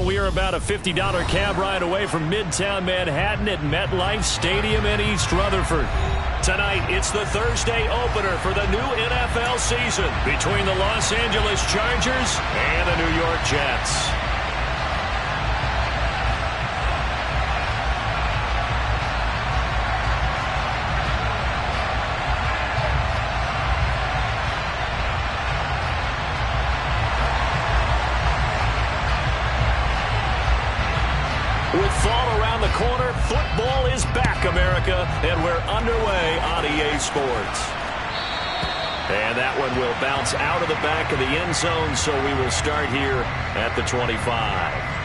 Well, we are about a $50 cab ride away from Midtown Manhattan at MetLife Stadium in East Rutherford. Tonight, it's the Thursday opener for the new NFL season between the Los Angeles Chargers and the New York Jets. With fall around the corner, football is back, America, and we're underway on EA Sports. And that one will bounce out of the back of the end zone, so we will start here at the 25.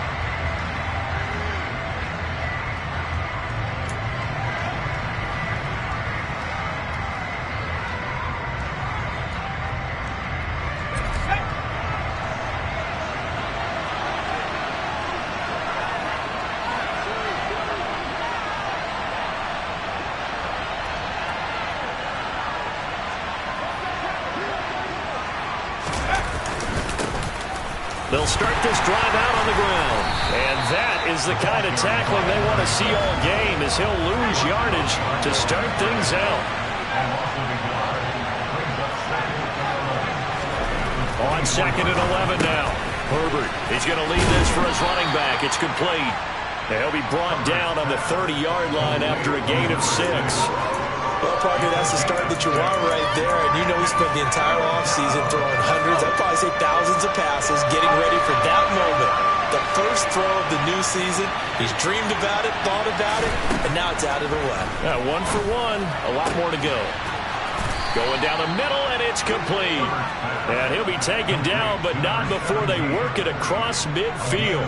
They'll start this drive out on the ground. And that is the kind of tackling they want to see all game, as he'll lose yardage to start things out. On 2nd and 11 now. Herbert, he's going to lead this for his running back. It's complete. He'll be brought down on the 30-yard line after a gain of 6. Well, partner, that's the start that you want right there. And you know he spent the entire offseason throwing hundreds, I'd probably say thousands of passes, getting ready for that moment. The first throw of the new season. He's dreamed about it, thought about it, and now it's out of the way. Yeah, 1 for 1. A lot more to go. Going down the middle, and it's complete. And he'll be taken down, but not before they work it across midfield.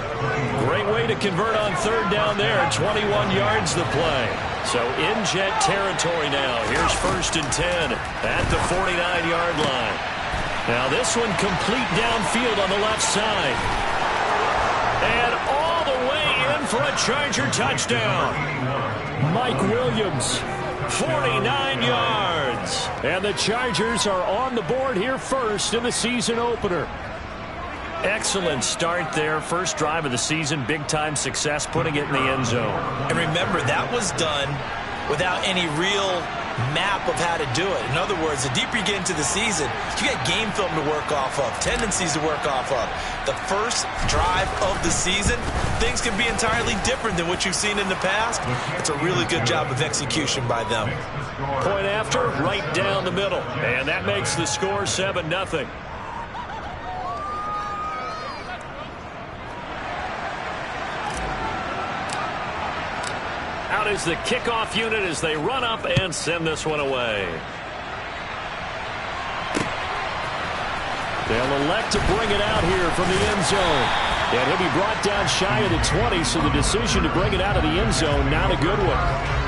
Great way to convert on 3rd down there. 21 yards the play. So in Jet territory now. Here's 1st and 10 at the 49-yard line. Now this one complete downfield on the left side. And all the way in for a Charger touchdown. Mike Williams, 49 yards. And the Chargers are on the board here first in the season opener. Excellent start there. First drive of the season. Big-time success putting it in the end zone. And remember, that was done without any real map of how to do it. In other words, the deeper you get into the season, you got game film to work off of, tendencies to work off of. The first drive of the season, things can be entirely different than what you've seen in the past. It's a really good job of execution by them. Point after, right down the middle. And that makes the score 7-0. Out is the kickoff unit as they run up and send this one away. They'll elect to bring it out here from the end zone. And he'll be brought down shy of the 20, so the decision to bring it out of the end zone, not a good one.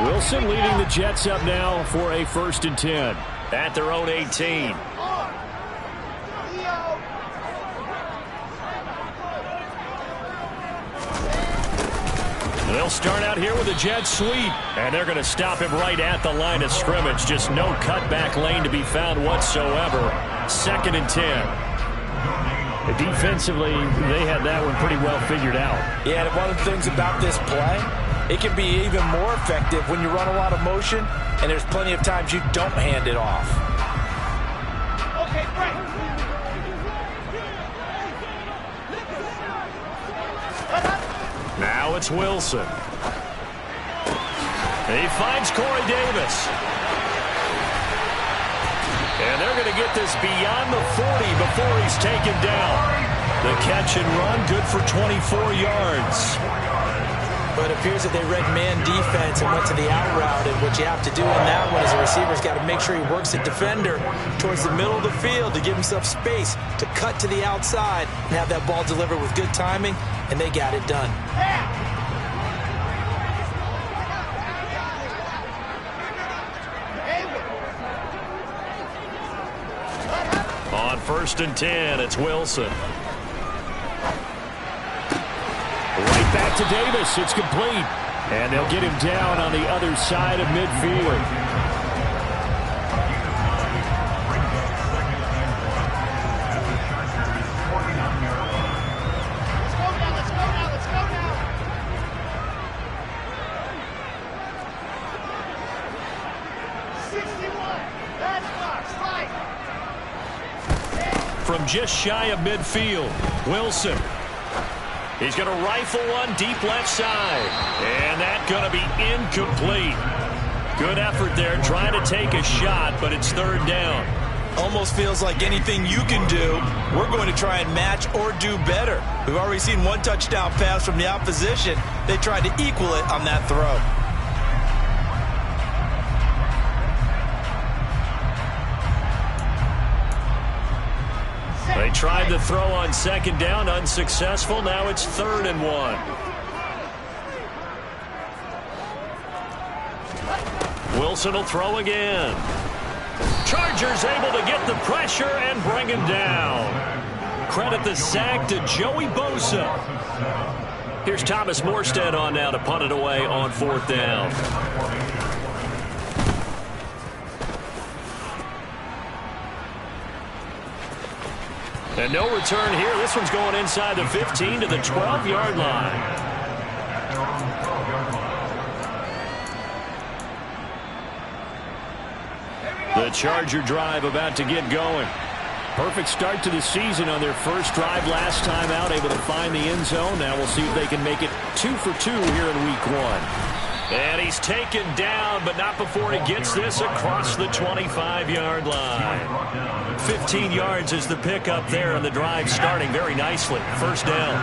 Wilson leading the Jets up now for a 1st and 10 at their own 18. They'll start out here with a jet sweep, and they're going to stop him right at the line of scrimmage. Just no cutback lane to be found whatsoever. 2nd and 10. Defensively, they had that one pretty well figured out. Yeah, and one of the things about this play, it can be even more effective when you run a lot of motion, and there's plenty of times you don't hand it off. Okay, great. Now it's Wilson. He finds Corey Davis. And they're going to get this beyond the 40 before he's taken down. The catch and run, good for 24 yards. But it appears that they read man defense and went to the out route. And what you have to do in that one is a receiver's got to make sure he works the defender towards the middle of the field to give himself space to cut to the outside and have that ball delivered with good timing, and they got it done. On 1st and 10. It's Wilson. Right back to Davis. It's complete. And they'll get him down on the other side of midfield. Let's go now. 61. That's box. Right. From just shy of midfield, Wilson. He's going to rifle one deep left side. And that's going to be incomplete. Good effort there trying to take a shot, but it's 3rd down. Almost feels like anything you can do, we're going to try and match or do better. We've already seen one touchdown pass from the opposition. They tried to equal it on that throw. They tried the throw on 2nd down, unsuccessful. Now it's 3rd and 1. Wilson will throw again. Chargers able to get the pressure and bring him down. Credit the sack to Joey Bosa. Here's Thomas Morstead on now to punt it away on 4th down. And no return here. This one's going inside the 15 to the 12-yard line. The Charger drive about to get going. Perfect start to the season on their first drive last time out, able to find the end zone. Now we'll see if they can make it 2 for 2 here in week 1. And he's taken down, but not before he gets this across the 25-yard line. 15 yards is the pickup there, and the drive starting very nicely. 1st down.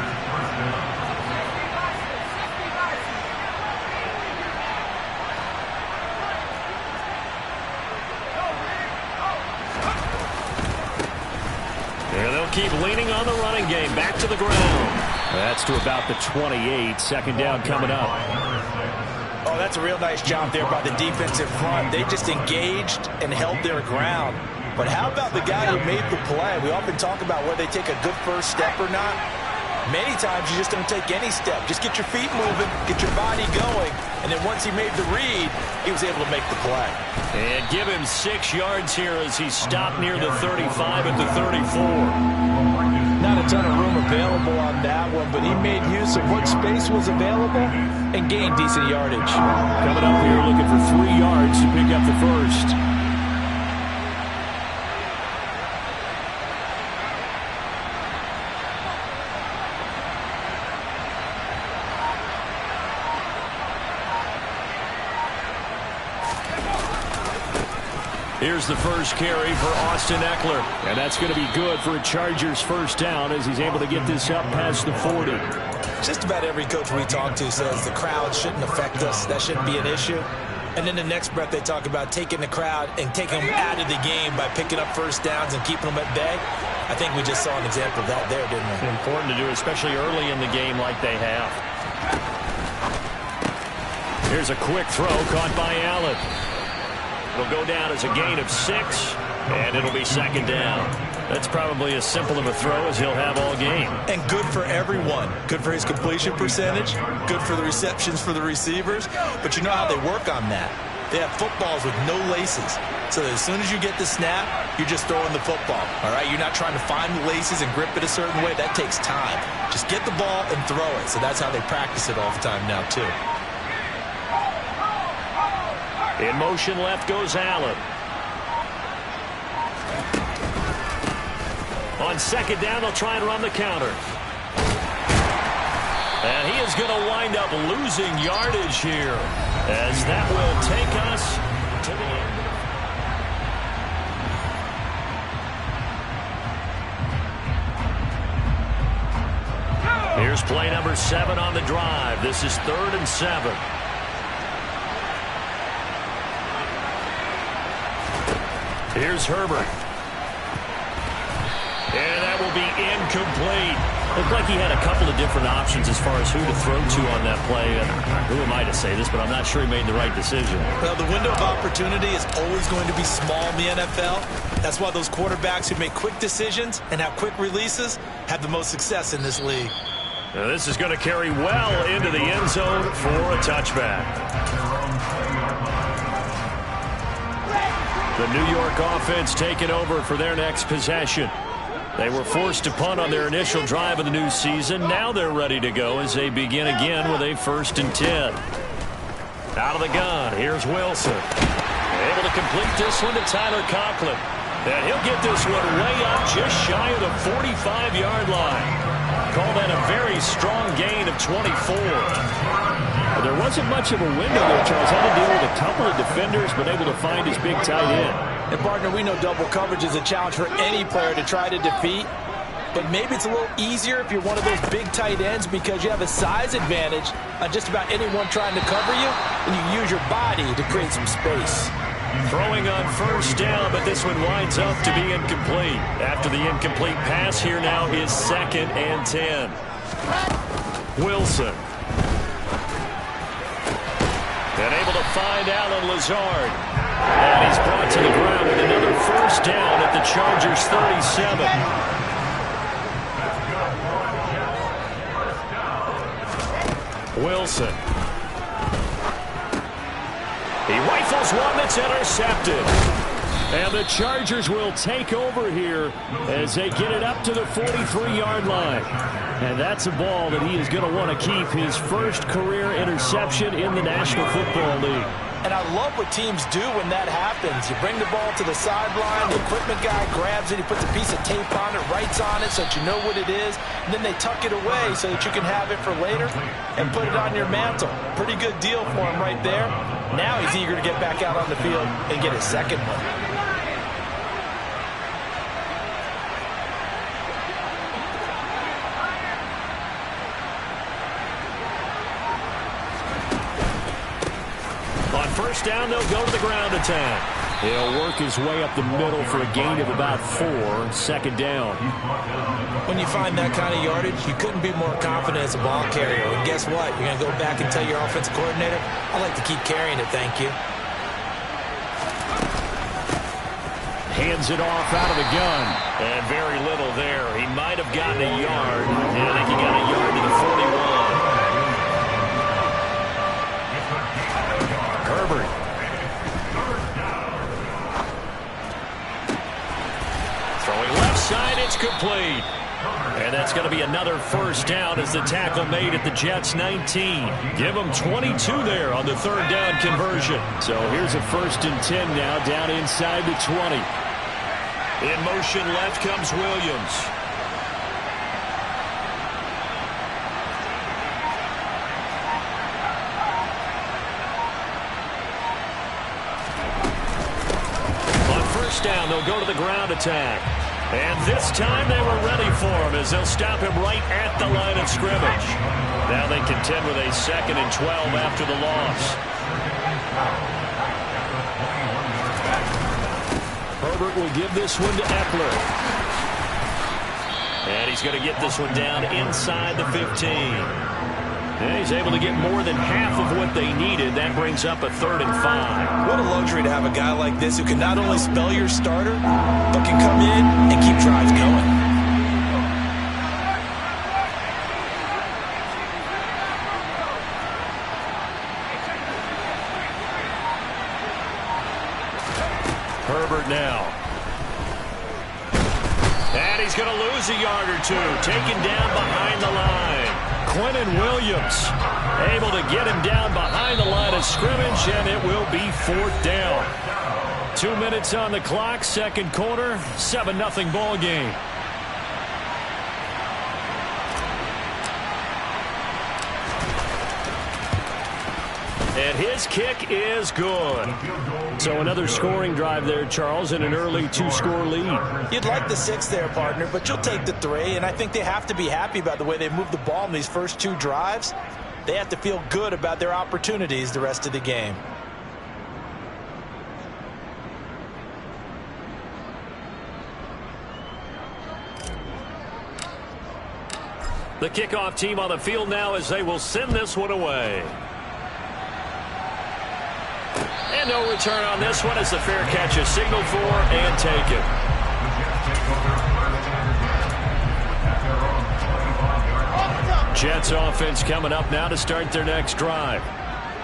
And they'll keep leaning on the running game. Back to the ground. That's to about the 28. 2nd down coming up. Oh, that's a real nice job there by the defensive front. They just engaged and held their ground. But how about the guy who made the play? We often talk about whether they take a good first step or not. Many times you just don't take any step. Just get your feet moving, get your body going, and then once he made the read, he was able to make the play. And give him 6 yards here as he stopped near the 35 at the 34. Not a ton of room available on that one, but he made use of what space was available and gained decent yardage. Coming up here looking for 3 yards to pick up the first. Here's the first carry for Austin Eckler. And that's going to be good for a Chargers 1st down as he's able to get this up past the 40. Just about every coach we talk to says the crowd shouldn't affect us. That shouldn't be an issue. And then the next breath they talk about taking the crowd and taking them out of the game by picking up 1st downs and keeping them at bay. I think we just saw an example of that there, didn't we? Important to do, especially early in the game like they have. Here's a quick throw caught by Allen. It'll go down as a gain of 6, and it'll be 2nd down. That's probably as simple of a throw as he'll have all game. And good for everyone. Good for his completion percentage. Good for the receptions for the receivers. But you know how they work on that. They have footballs with no laces. So that as soon as you get the snap, you're just throwing the football. All right? You're not trying to find the laces and grip it a certain way. That takes time. Just get the ball and throw it. So that's how they practice it all the time now, too. In motion left goes Allen. On 2nd down, they'll try and run the counter. And he is going to wind up losing yardage here, as that will take us to the end. Here's play number 7 on the drive. This is 3rd and 7. Here's Herbert. And that will be incomplete. Looked like he had a couple of different options as far as who to throw to on that play. And who am I to say this, but I'm not sure he made the right decision. Well, the window of opportunity is always going to be small in the NFL. That's why those quarterbacks who make quick decisions and have quick releases have the most success in this league. Now this is going to carry well into the end zone for a touchback. The New York offense taking over for their next possession. They were forced to punt on their initial drive of the new season. Now they're ready to go as they begin again with a 1st and 10. Out of the gun, here's Wilson. Able to complete this one to Tyler Conklin. And he'll get this one way up just shy of the 45-yard line. Call that a very strong gain of 24. Well, there wasn't much of a window there, Charles. Had to deal with a couple of defenders, but able to find his big tight end. And, partner, we know double coverage is a challenge for any player to try to defeat. But maybe it's a little easier if you're one of those big tight ends because you have a size advantage on just about anyone trying to cover you, and you use your body to create some space. Throwing on 1st down, but this one winds up to be incomplete. After the incomplete pass, here now is 2nd and 10. Wilson. And able to find Alan Lazard. And he's brought to the ground with another 1st down at the Chargers' 37. Wilson. He rifles one that's intercepted. And the Chargers will take over here as they get it up to the 43-yard line. And that's a ball that he is going to want to keep, his first career interception in the National Football League. And I love what teams do when that happens. You bring the ball to the sideline, the equipment guy grabs it, he puts a piece of tape on it, writes on it so that you know what it is, and then they tuck it away so that you can have it for later and put it on your mantle. Pretty good deal for him right there. Now he's eager to get back out on the field and get his second one. On 1st down, they'll go to the ground attack. He'll work his way up the middle for a gain of about 4, 2nd down. When you find that kind of yardage, you couldn't be more confident as a ball carrier. And guess what? You're going to go back and tell your offensive coordinator, I like to keep carrying it, thank you. Hands it off out of the gun. And very little there. He might have gotten a yard. And I think he got a yard to the 41. Herbert. Throwing left side, it's complete. And that's going to be another 1st down as the tackle made at the Jets' 19. Give them 22 there on the 3rd down conversion. So here's a 1st and 10 now down inside the 20. In motion left comes Williams. On 1st down, they'll go to the ground attack. And this time they were ready for him as they'll stop him right at the line of scrimmage. Now they contend with a 2nd and 12 after the loss. Herbert will give this one to Eckler. And he's going to get this one down inside the 15. And he's able to get more than half of what they needed. That brings up a 3rd and 5. What a luxury to have a guy like this who can not only spell your starter, but can come in and keep drives going. Herbert now. And he's going to lose a yard or two. Taken down behind the line. Quinnen Williams able to get him down behind the line of scrimmage, and it will be 4th down. 2 minutes on the clock, 2nd quarter, 7-0 ball game. And his kick is good. So another scoring drive there, Charles, and an early 2-score lead. You'd like the 6 there, partner, but you'll take the 3, and I think they have to be happy about the way they moved the ball in these first 2 drives. They have to feel good about their opportunities the rest of the game. The kickoff team on the field now as they will send this one away. And no return on this one as the fair catch is signaled for and taken. Jets offense coming up now to start their next drive.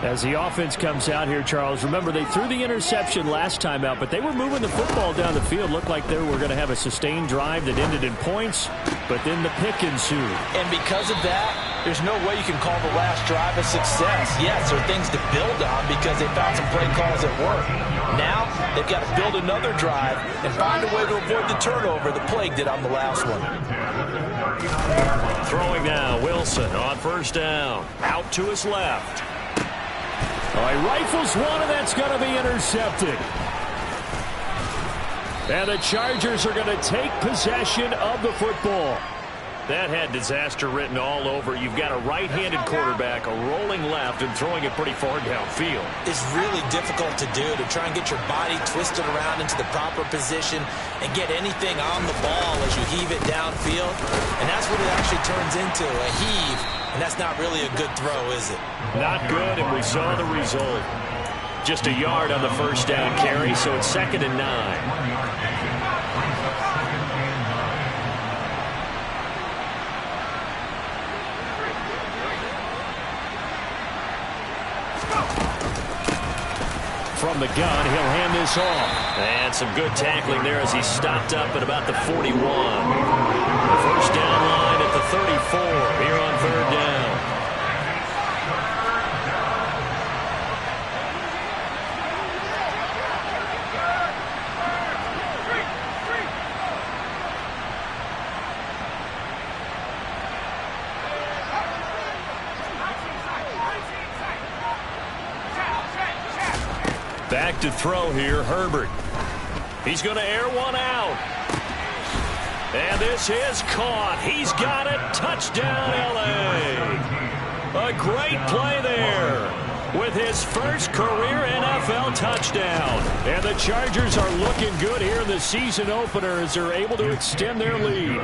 As the offense comes out here, Charles, remember they threw the interception last time out, but they were moving the football down the field. Looked like they were going to have a sustained drive that ended in points, but then the pick ensued. And because of that, there's no way you can call the last drive a success. Yes, there are things to build on because they found some play calls that work. Now, they've got to build another drive and find a way to avoid the turnover the Plague did on the last one. Throwing now, Wilson on first down. Out to his left. All right, rifles one, and that's going to be intercepted. And the Chargers are going to take possession of the football. That had disaster written all over. You've got a right-handed quarterback, a rolling left, and throwing it pretty far downfield. It's really difficult to do, to try and get your body twisted around into the proper position and get anything on the ball as you heave it downfield. And that's what it actually turns into, a heave. And that's not really a good throw, is it? Not good, and we saw the result. Just a yard on the first down carry, so it's 2nd and 9. From the gun, he'll hand this off. And some good tackling there as he stopped up at about the 41. The first down line at the 34 here on 3rd down. Back to throw here, Herbert. He's going to air one out. And this is caught. He's got it. Touchdown, L.A. A great play there with his first career NFL touchdown. And the Chargers are looking good here in the season opener as they're able to extend their lead.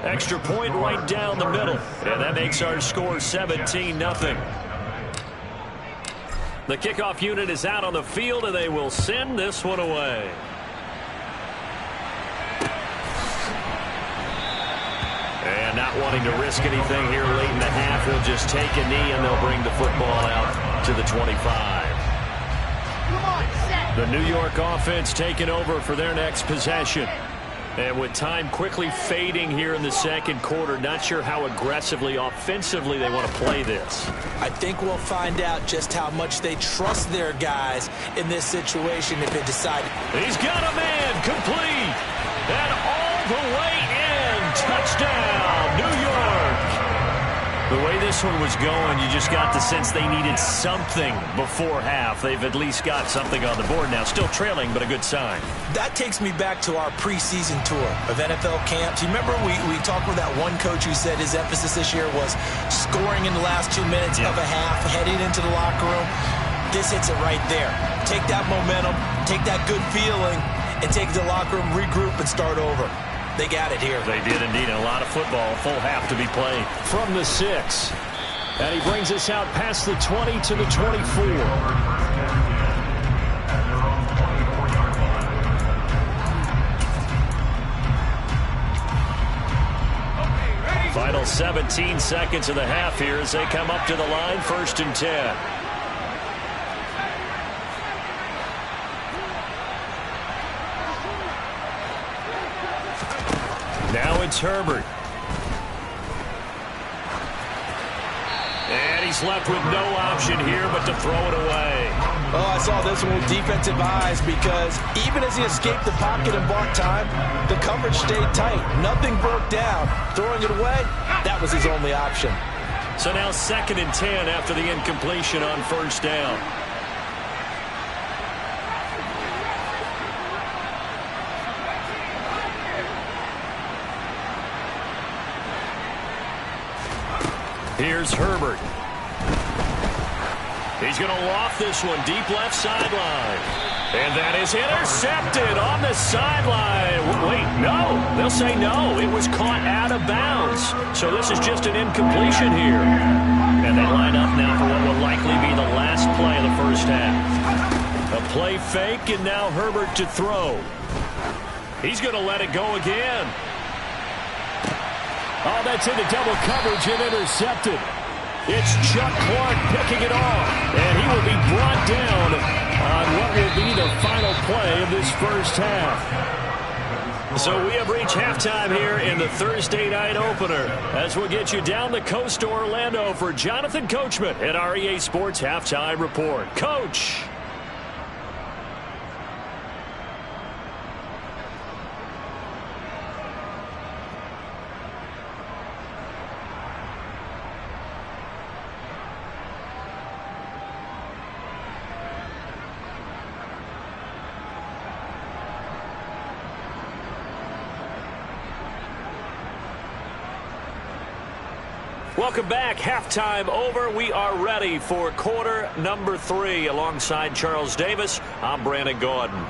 Extra point right down the middle. And that makes our score 17-0. The kickoff unit is out on the field, and they will send this one away. And not wanting to risk anything here late in the half, he'll just take a knee, and they'll bring the football out to the 25. The New York offense taking over for their next possession. And with time quickly fading here in the second quarter, not sure how aggressively, offensively they want to play this. I think we'll find out just how much they trust their guys in this situation if they decide. He's got a man, complete, and all the way in. Touchdown, New York. The way this one was going, you just got the sense they needed something before half. They've at least got something on the board now. Still trailing, but a good sign. That takes me back to our preseason tour of NFL camps. You remember we talked with that one coach who said his emphasis this year was scoring in the last 2 minutes of a half, heading into the locker room. This hits it right there. Take that momentum, take that good feeling, and take it to the locker room, regroup, and start over. They got it here. They did indeed. A lot of football, full half to be played. From the 6. And he brings us out past the 20 to the 24. Final 17 seconds of the half here as they come up to the line, 1st and 10. Now it's Herbert. And he's left with no option here but to throw it away. Oh, I saw this one with defensive eyes because even as he escaped the pocket and bought time, the coverage stayed tight. Nothing broke down. Throwing it away, that was his only option. So now 2nd and 10 after the incompletion on 1st down. Here's Herbert. He's going to loft this one deep left sideline. And that is intercepted on the sideline. Wait, no. They'll say no. It was caught out of bounds. So this is just an incompletion here. And they line up now for what will likely be the last play of the first half. A play fake, and now Herbert to throw. He's going to let it go again. Oh, that's into double coverage and intercepted. It's Chuck Clark picking it off, and he will be brought down on what will be the final play of this first half. So we have reached halftime here in the Thursday night opener as we'll get you down the coast to Orlando for Jonathan Coachman at our EA Sports Halftime Report. Coach. Welcome back. Halftime over. We are ready for quarter number 3. Alongside Charles Davis, I'm Brandon Gordon.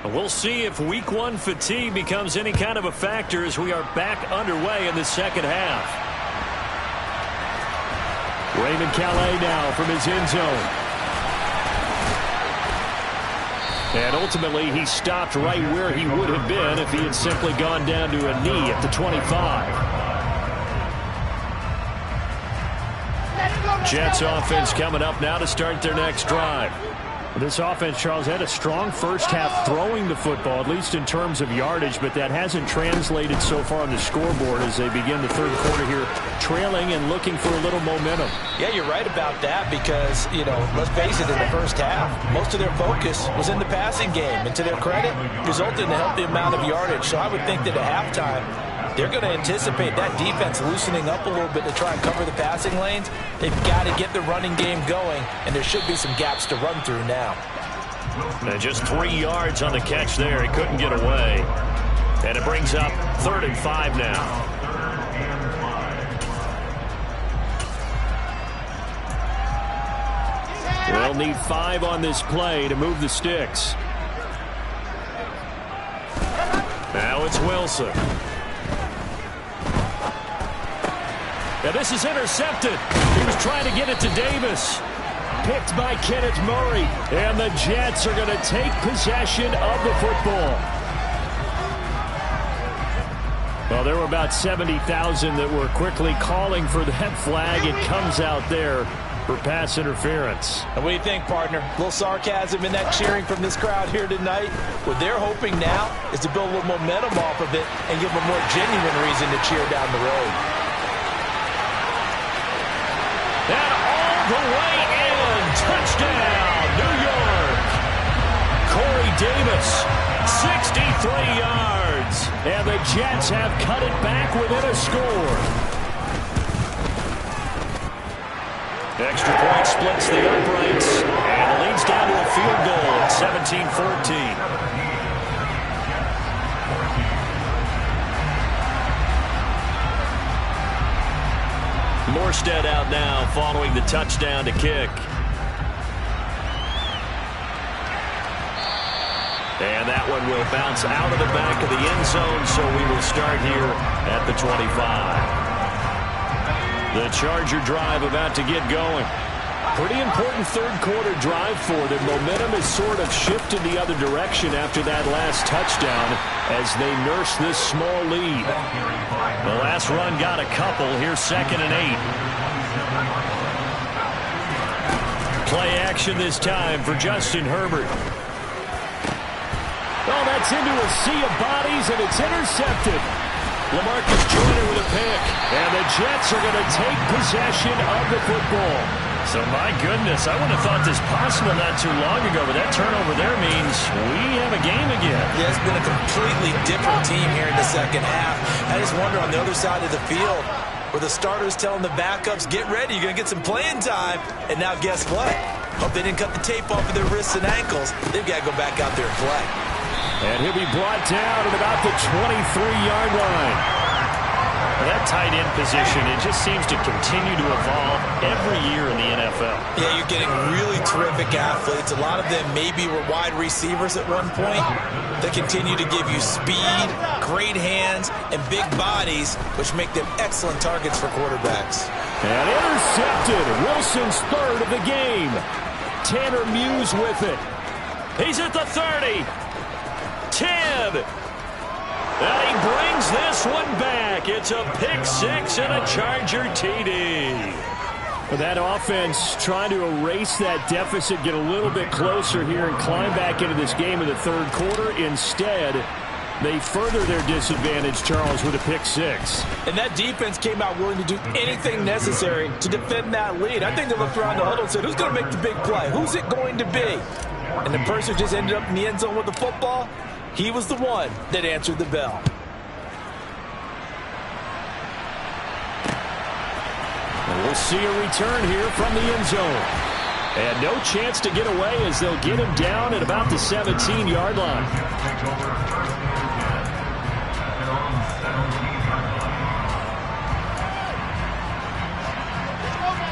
We'll see if week 1 fatigue becomes any kind of a factor as we are back underway in the second half. Raymond Calais now from his end zone. And ultimately he stopped right where he would have been if he had simply gone down to a knee at the 25. Jets offense coming up now to start their next drive. This offense, Charles, had a strong first half throwing the football, at least in terms of yardage, but that hasn't translated so far on the scoreboard as they begin the third quarter here, trailing and looking for a little momentum. Yeah, you're right about that because, let's face it, in the first half, most of their focus was in the passing game, and to their credit, resulted in a healthy amount of yardage. So I would think that at halftime, they're going to anticipate that defense loosening up a little bit to try and cover the passing lanes. They've got to get the running game going, and there should be some gaps to run through now. And just 3 yards on the catch there. He couldn't get away. And it brings up 3rd and 5 now. They'll need 5 on this play to move the sticks. Now it's Wilson. Now this is intercepted. He was trying to get it to Davis. Picked by Kenneth Murray. And the Jets are going to take possession of the football. Well, there were about 70,000 that were quickly calling for that flag. It comes out there for pass interference. And what do you think, partner? A little sarcasm in that cheering from this crowd here tonight. What they're hoping now is to build a little momentum off of it and give them a more genuine reason to cheer down the road. And all the way in. Touchdown, New York. Corey Davis, 63 yards. And the Jets have cut it back within a score. Extra point splits the uprights. And it leads down to a field goal at 17-14. Morstead out now following the touchdown to kick. And that one will bounce out of the back of the end zone, so we will start here at the 25. The Charger drive about to get going. Pretty important third quarter drive for them. Momentum has sort of shifted the other direction after that last touchdown as they nurse this small lead. The last run got a couple. Here's 2nd and 8. Play action this time for Justin Herbert. Oh, that's into a sea of bodies, and it's intercepted. LaMarcus Joyner with a pick, and the Jets are going to take possession of the football. So, my goodness, I wouldn't have thought this possible not too long ago, but that turnover there means we have a game again. Yeah, it's been a completely different team here in the second half. I just wonder on the other side of the field, where the starters telling the backups, get ready, you're going to get some playing time. And now guess what? Hope they didn't cut the tape off of their wrists and ankles. They've got to go back out there and play. And he'll be brought down at about the 23-yard line. That tight end position, it just seems to continue to evolve every year in the NFL. Yeah, you're getting really terrific athletes. A lot of them maybe were wide receivers at one point. They continue to give you speed, great hands, and big bodies, which make them excellent targets for quarterbacks. And intercepted. Wilson's third of the game. Tanner Muse with it. He's at the 30. 10. And he brings this one back. It's a pick six and a Charger TD. Well, that offense trying to erase that deficit, get a little bit closer here and climb back into this game in the third quarter. Instead, they further their disadvantage, Charles, with a pick six. And that defense came out willing to do anything necessary to defend that lead. I think they looked around the huddle and said, who's going to make the big play? Who's it going to be? And the person who just ended up in the end zone with the football, he was the one that answered the bell. And we'll see a return here from the end zone. And no chance to get away as they'll get him down at about the 17-yard line.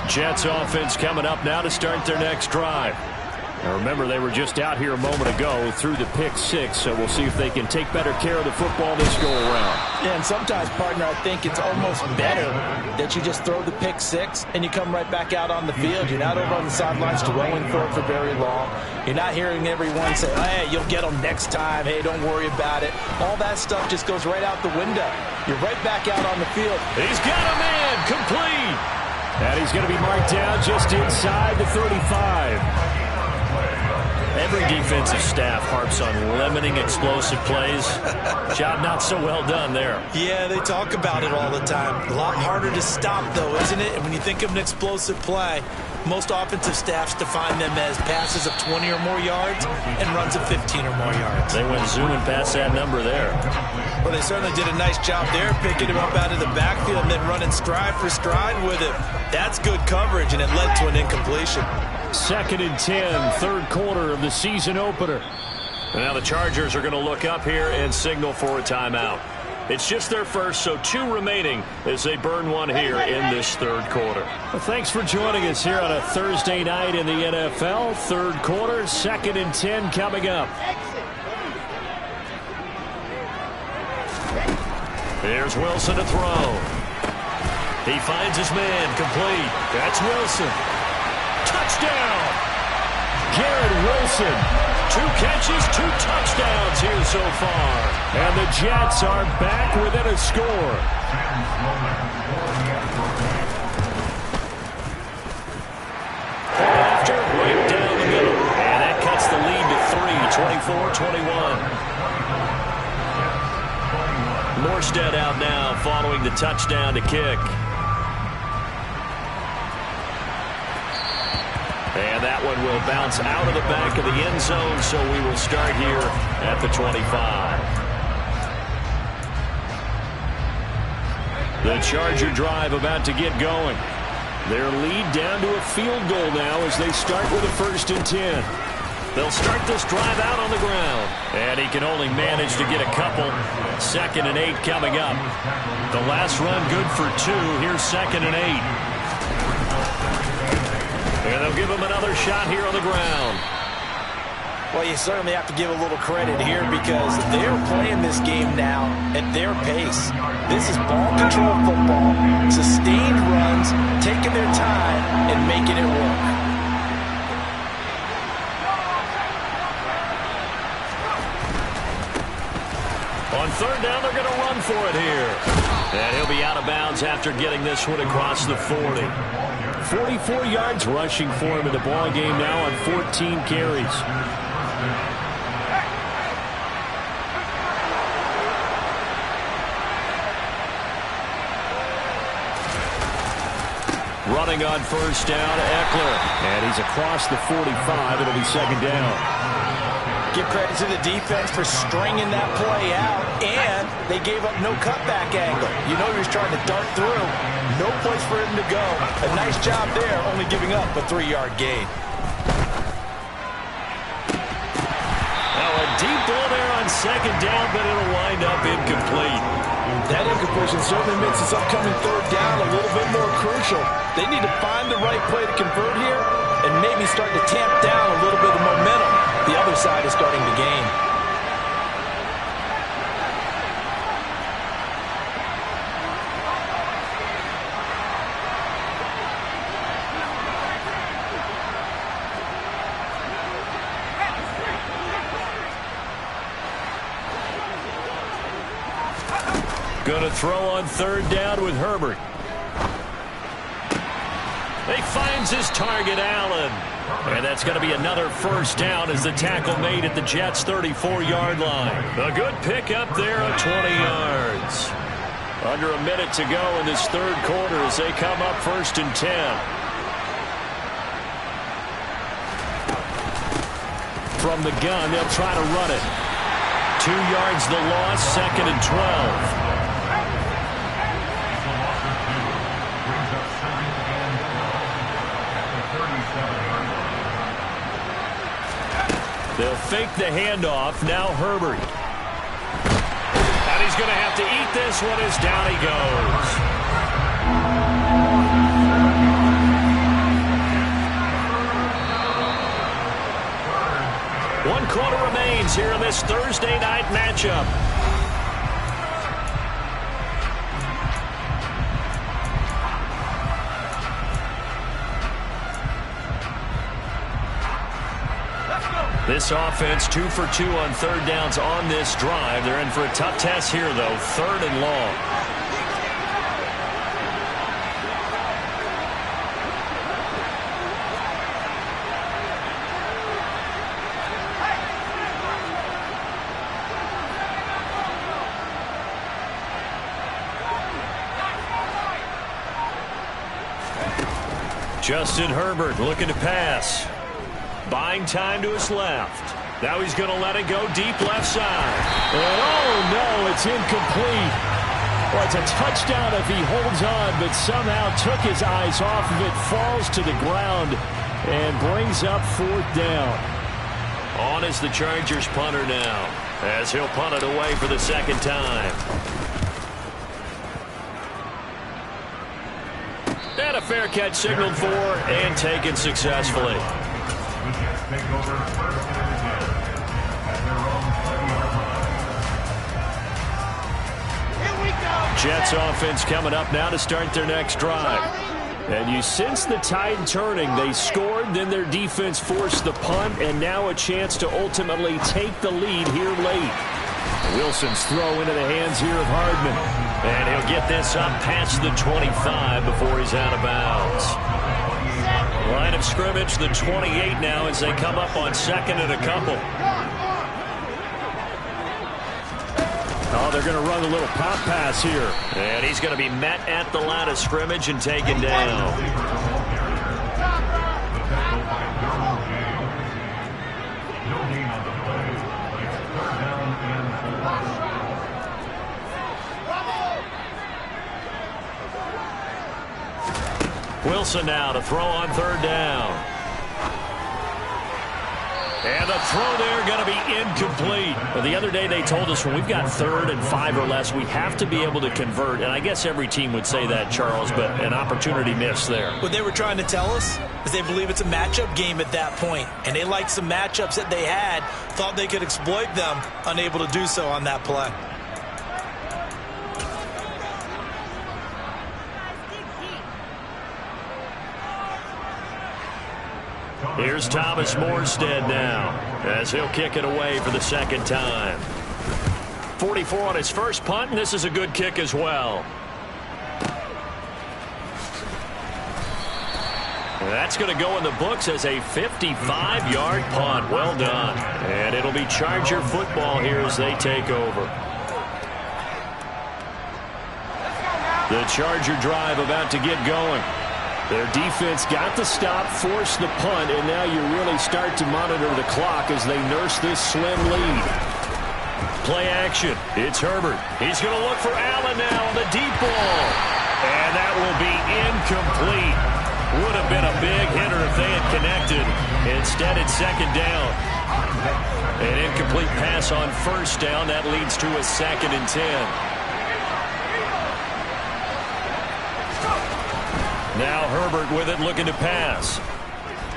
Jets offense coming up now to start their next drive. Now remember, they were just out here a moment ago through the pick six, so we'll see if they can take better care of the football this go-around. Yeah, and sometimes, partner, I think it's almost better that you just throw the pick six and you come right back out on the field. You're not over on the sidelines dwelling for it for very long. You're not hearing everyone say, hey, you'll get them next time. Hey, don't worry about it. All that stuff just goes right out the window. You're right back out on the field. He's got a man complete. And he's going to be marked down just inside the 35. Every defensive staff harps on limiting explosive plays. Job not so well done there. Yeah, they talk about it all the time. A lot harder to stop, though, isn't it? And when you think of an explosive play, most offensive staffs define them as passes of 20 or more yards and runs of 15 or more yards. They went zooming past that number there. Well, they certainly did a nice job there, picking him up out of the backfield and then running stride for stride with him. That's good coverage, and it led to an incompletion. 2nd and 10, third quarter of the season opener. And now the Chargers are going to look up here and signal for a timeout. It's just their first, so 2 remaining as they burn one here in this third quarter. Well, thanks for joining us here on a Thursday night in the NFL. Third quarter, 2nd and 10 coming up. Here's Wilson to throw. He finds his man complete. That's Wilson. Touchdown! Garrett Wilson. 2 catches, 2 touchdowns here so far. And the Jets are back within a score. After, right down the middle. And that cuts the lead to 3, 24-21. Morstead out now following the touchdown to kick. And that one will bounce out of the back of the end zone, so we will start here at the 25. The Charger drive about to get going. Their lead down to a field goal now as they start with a 1st and 10. They'll start this drive out on the ground. And he can only manage to get a couple. 2nd and 8 coming up. The last run good for 2. Here's 2nd and 8. And they'll give him another shot here on the ground. Well, you certainly have to give a little credit here because they're playing this game now at their pace. This is ball control football, sustained runs, taking their time and making it work. On 3rd down, they're going to run for it here. And he'll be out of bounds after getting this one across the 40. 44 yards rushing for him in the ball game now on 14 carries. Running on 1st down, Eckler. And he's across the 45. It'll be 2nd down. Give credit to the defense for stringing that play out, and they gave up no cutback angle. You know he was trying to dart through. No place for him to go. A nice job there, only giving up a 3-yard gain. Now a deep ball there on second down, but it'll wind up incomplete. That incompletion certainly makes this upcoming third down a little bit more crucial. They need to find the right play to convert here and maybe start to tamp down a little bit of momentum. The other side is starting to gain. Going to throw on third down with Herbert. He finds his target, Allen. And that's going to be another first down as the tackle made at the Jets' 34-yard line. A good pickup there of 20 yards. Under a minute to go in this third quarter as they come up 1st and 10. From the gun, they'll try to run it. 2 yards the loss, 2nd and 12. They'll fake the handoff. Now Herbert. And he's going to have to eat this one as down he goes. One quarter remains here in this Thursday night matchup. This offense 2 for 2 on third downs on this drive. They're in for a tough test here, though. 3rd and long. Justin Herbert looking to pass. Buying time to his left. Now he's going to let it go deep left side. And oh no, it's incomplete. Well, it's a touchdown if he holds on, but somehow took his eyes off of it, falls to the ground, and brings up 4th down. On is the Chargers punter now, as he'll punt it away for the 2nd time. And a fair catch signaled for and taken successfully. Jets offense coming up now to start their next drive. And you sense the tide turning. They scored, then their defense forced the punt, and now a chance to ultimately take the lead here late. Wilson's throw into the hands here of Hardman. And he'll get this up past the 25 before he's out of bounds. Line of scrimmage, the 28 now as they come up on 2nd and a couple. Oh, they're going to run a little pop pass here. And he's going to be met at the line of scrimmage and taken down. Wilson now to throw on third down. And the throw there going to be incomplete. Well, the other day they told us when we've got 3rd and 5 or less, we have to be able to convert. And I guess every team would say that, Charles, but an opportunity missed there. What they were trying to tell us is they believe it's a matchup game at that point. And they liked some matchups that they had, thought they could exploit them, unable to do so on that play. Here's Thomas Morstead now as he'll kick it away for the 2nd time. 44 on his first punt, and this is a good kick as well. That's going to go in the books as a 55-yard punt. Well done. And it'll be Charger football here as they take over. The Charger drive about to get going. Their defense got the stop, forced the punt, and now you really start to monitor the clock as they nurse this slim lead. Play action. It's Herbert. He's going to look for Allen now on the deep ball. And that will be incomplete. Would have been a big hitter if they had connected. Instead, it's second down. An incomplete pass on first down. That leads to a 2nd and 10. Now Herbert with it, looking to pass.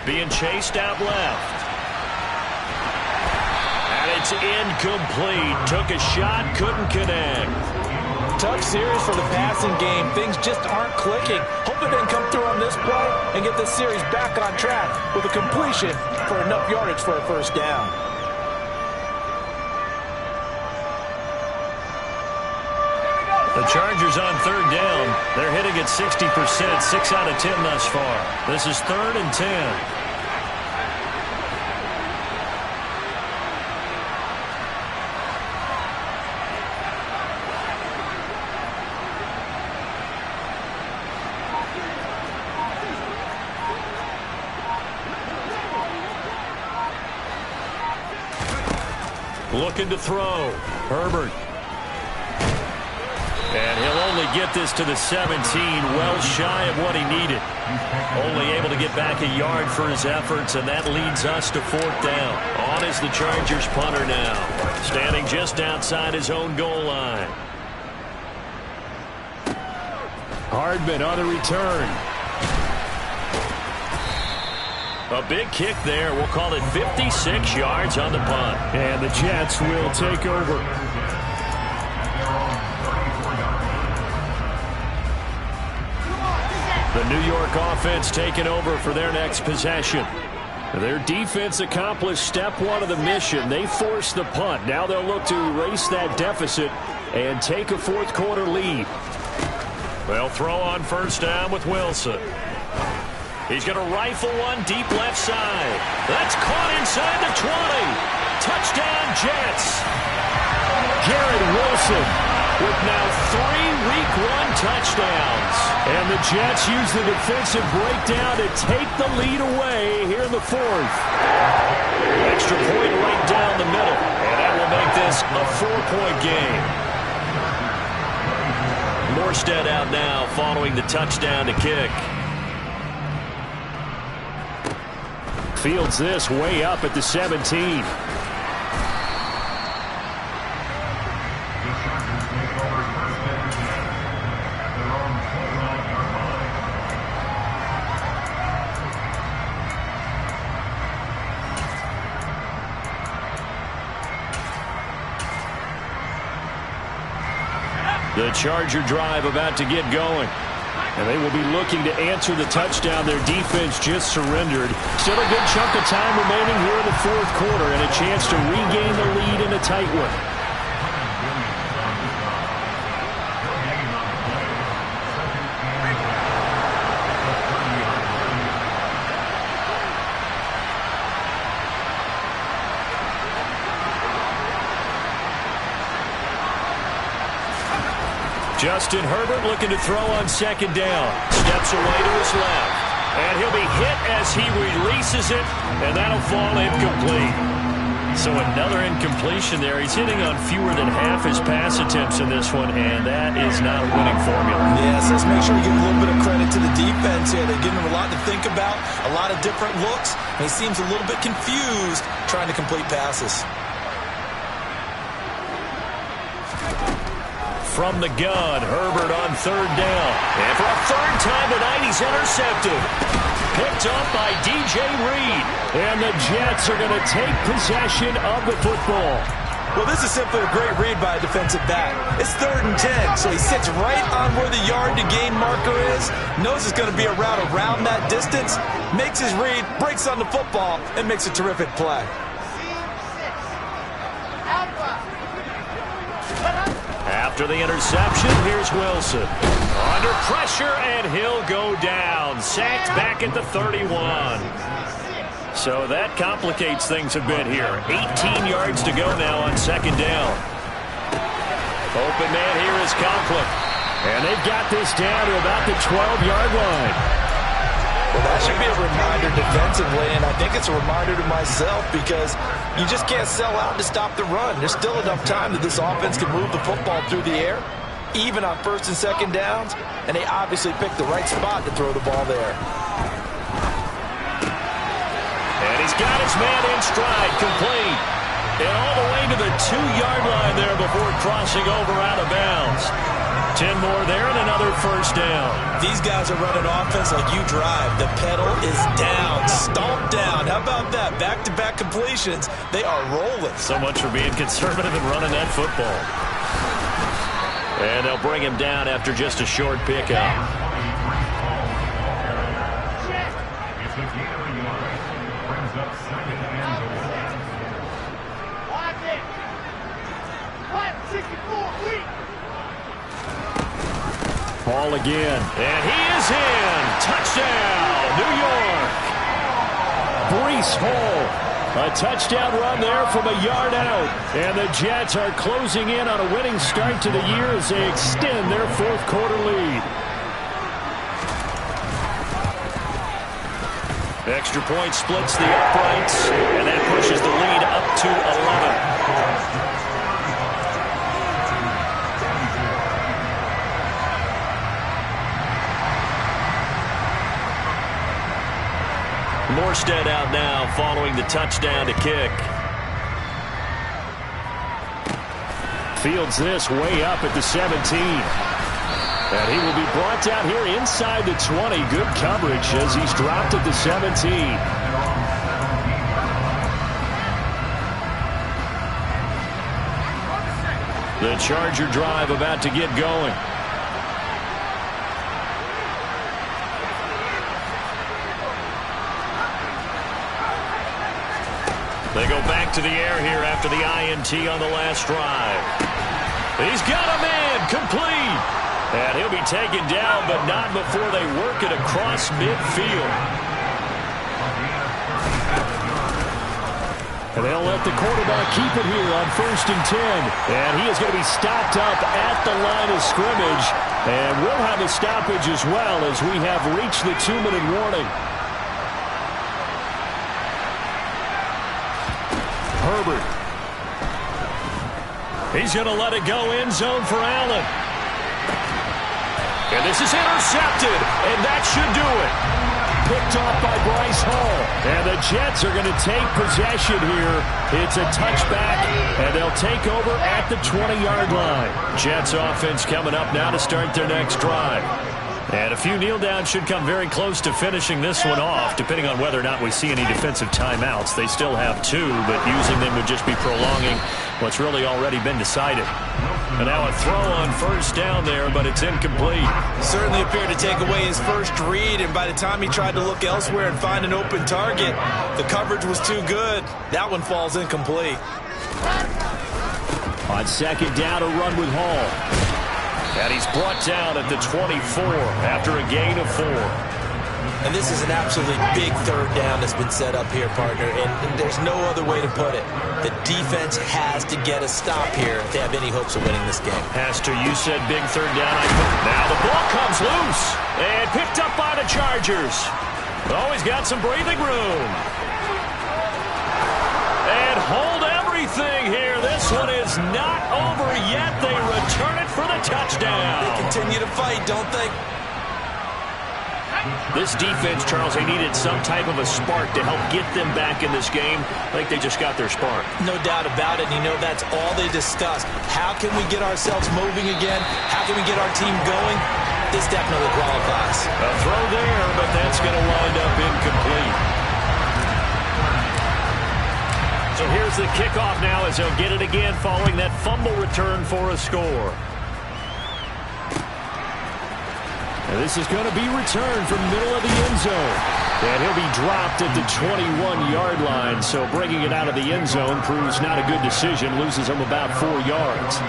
Being chased out left. And it's incomplete. Took a shot, couldn't connect. Tough series for the passing game. Things just aren't clicking. Hope they didn't come through on this play and get this series back on track with a completion for enough yardage for a first down. The Chargers on third down. They're hitting at 60%, 6 out of 10 thus far. This is 3rd and 10. Looking to throw. Herbert. And he'll only get this to the 17, well shy of what he needed. Only able to get back a yard for his efforts, and that leads us to 4th down. On is the Chargers punter now, standing just outside his own goal line. Hardman on the return. A big kick there. We'll call it 56 yards on the punt. And the Jets will take over. The New York offense taking over for their next possession. Their defense accomplished step 1 of the mission. They forced the punt. Now they'll look to erase that deficit and take a 4th quarter lead. They'll throw on first down with Wilson. He's going to rifle one deep left side. That's caught inside the 20. Touchdown, Jets. Garrett Wilson with now 3 Week 1 touchdowns. And the Jets use the defensive breakdown to take the lead away here in the 4th. Extra point right down the middle. And that will make this a 4-point game. Morstead out now following the touchdown to kick. Fields this way up at the 17. The Charger drive about to get going. And they will be looking to answer the touchdown their defense just surrendered. Still a good chunk of time remaining here in the 4th quarter and a chance to regain the lead in a tight one. Justin Herbert looking to throw on second down. Steps away to his left. And he'll be hit as he releases it, and that'll fall incomplete. So another incompletion there. He's hitting on fewer than half his pass attempts in this one, and that is not a winning formula. Yes, let's make sure we give a little bit of credit to the defense here. They're giving him a lot to think about, a lot of different looks, and he seems a little bit confused trying to complete passes. From the gun, Herbert on third down. And for a 3rd time tonight, he's intercepted. Picked up by DJ Reed. And the Jets are going to take possession of the football. Well, this is simply a great read by a defensive back. It's 3rd and 10, so he sits right on where the yard-to-gain marker is, knows it's going to be a route around that distance, makes his read, breaks on the football, and makes a terrific play. After the interception, here's Wilson. Under pressure, and he'll go down. Sacked back at the 31. So that complicates things a bit here. 18 yards to go now on second down. Open man here is Conklin. And they've got this down to about the 12-yard line. Well, that should be a reminder defensively, and I think it's a reminder to myself because you just can't sell out to stop the run. There's still enough time that this offense can move the football through the air, even on first and second downs, and they obviously picked the right spot to throw the ball there. And he's got his man in stride, complete. And all the way to the 2-yard line there before crossing over out of bounds. 10 more there and another first down. These guys are running offense like you drive. The pedal is down, stomped down. How about that? Back-to-back completions. They are rolling. So much for being conservative and running that football. And they'll bring him down after just a short pickup. Ball again, and he is in. Touchdown, New York. Breece Hall, a touchdown run there from a yard out. And the Jets are closing in on a winning start to the year as they extend their fourth-quarter lead. Extra point splits the uprights, and that pushes the lead up to 11. Morstead out now following the touchdown to kick. Fields this way up at the 17. And he will be brought down here inside the 20. Good coverage as he's dropped at the 17. The Charger drive about to get going. They go back to the air here after the INT on the last drive. He's got a man, complete. And he'll be taken down, but not before they work it across midfield. And they'll let the quarterback keep it here on 1st and 10. And he is going to be stopped up at the line of scrimmage. And we'll have a stoppage as well as we have reached the 2-minute warning. Herbert. He's going to let it go end zone for Allen. And this is intercepted, and that should do it. Picked off by Bryce Hall. And the Jets are going to take possession here. It's a touchback, and they'll take over at the 20-yard line. Jets offense coming up now to start their next drive. And a few kneel downs should come very close to finishing this one off, depending on whether or not we see any defensive timeouts. They still have 2, but using them would just be prolonging what's really already been decided. And now a throw on 1st down there, but it's incomplete. Certainly appeared to take away his first read, and by the time he tried to look elsewhere and find an open target, the coverage was too good. That one falls incomplete. On 2nd down, a run with Hall. And he's brought down at the 24 after a gain of 4. And this is an absolutely big 3rd down that's been set up here, partner, and there's no other way to put it. The defense has to get a stop here if they have any hopes of winning this game. Pastor, you said big 3rd down. Now the ball comes loose and picked up by the Chargers. Oh, he's got some breathing room. And hold everything here. This one is not over yet. They return it for the touchdown. They continue to fight, don't they? This defense, Charles, they needed some type of a spark to help get them back in this game. I think they just got their spark. No doubt about it. And you know, that's all they discussed. How can we get ourselves moving again? How can we get our team going? This definitely qualifies. A throw there, but that's going to wind up incomplete. So here's the kickoff now as they'll get it again following that fumble return for a score. And this is going to be returned from middle of the end zone. And he'll be dropped at the 21-yard line. So bringing it out of the end zone proves not a good decision. Loses him about 4 yards.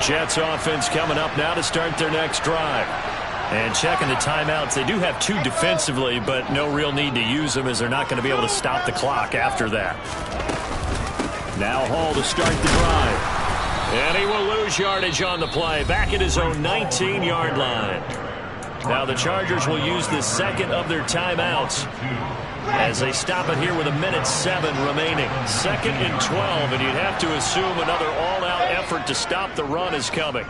Jets offense coming up now to start their next drive. And checking the timeouts, they do have 2 defensively, but no real need to use them as they're not going to be able to stop the clock after that. Now Hall to start the drive. And he will lose yardage on the play, back at his own 19-yard line. Now the Chargers will use the second of their timeouts as they stop it here with 1:07 remaining. 2nd and 12, and you'd have to assume another all-out effort to stop the run is coming.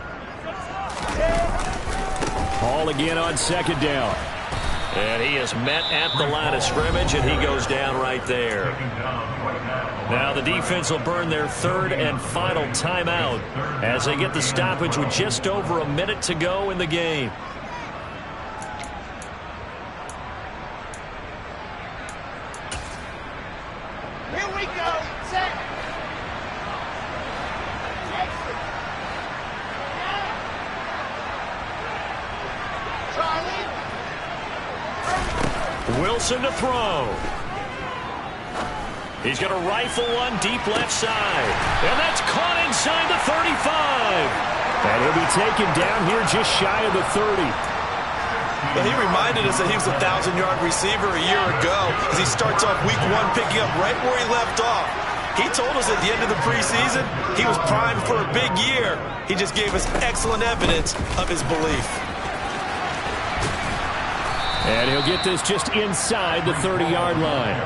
Hall again on 2nd down. And he is met at the line of scrimmage, and he goes down right there. Now the defense will burn their 3rd and final timeout as they get the stoppage with just over a minute to go in the game. Here we go. Set. Charlie. Wilson to throw. He's going to rifle one deep left side. And that's caught inside the 35. And he'll be taken down here just shy of the 30. Well, he reminded us that he was a 1,000-yard receiver a year ago as he starts off week 1 picking up right where he left off. He told us at the end of the preseason he was primed for a big year. He just gave us excellent evidence of his belief. And he'll get this just inside the 30-yard line.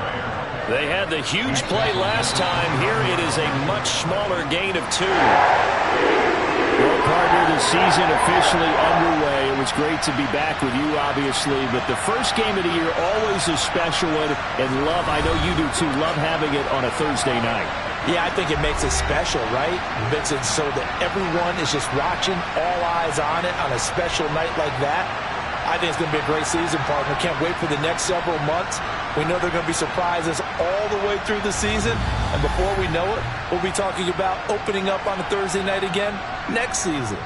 They had the huge play last time. Here it is a much smaller gain of 2. Well, partner, the season officially underway. It was great to be back with you, obviously, but the first game of the year always a special one. And love, I know you do too, love having it on a Thursday night. Yeah, I think it makes it special, right? It makes it so that everyone is just watching, all eyes on it on a special night like that. I think it's going to be a great season, partner. Can't wait for the next several months. We know there are going to be surprises all the way through the season. And before we know it, we'll be talking about opening up on a Thursday night again next season.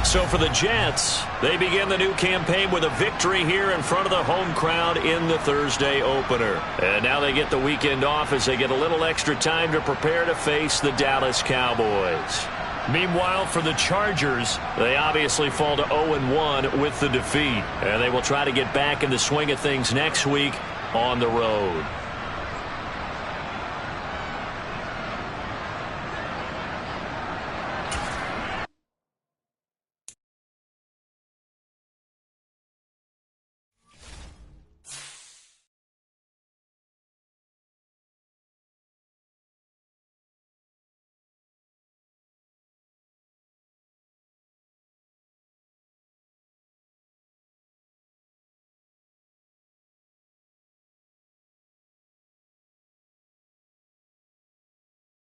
So for the Jets, they begin the new campaign with a victory here in front of the home crowd in the Thursday opener. And now they get the weekend off as they get a little extra time to prepare to face the Dallas Cowboys. Meanwhile, for the Chargers, they obviously fall to 0-1 with the defeat. And they will try to get back in the swing of things next week on the road.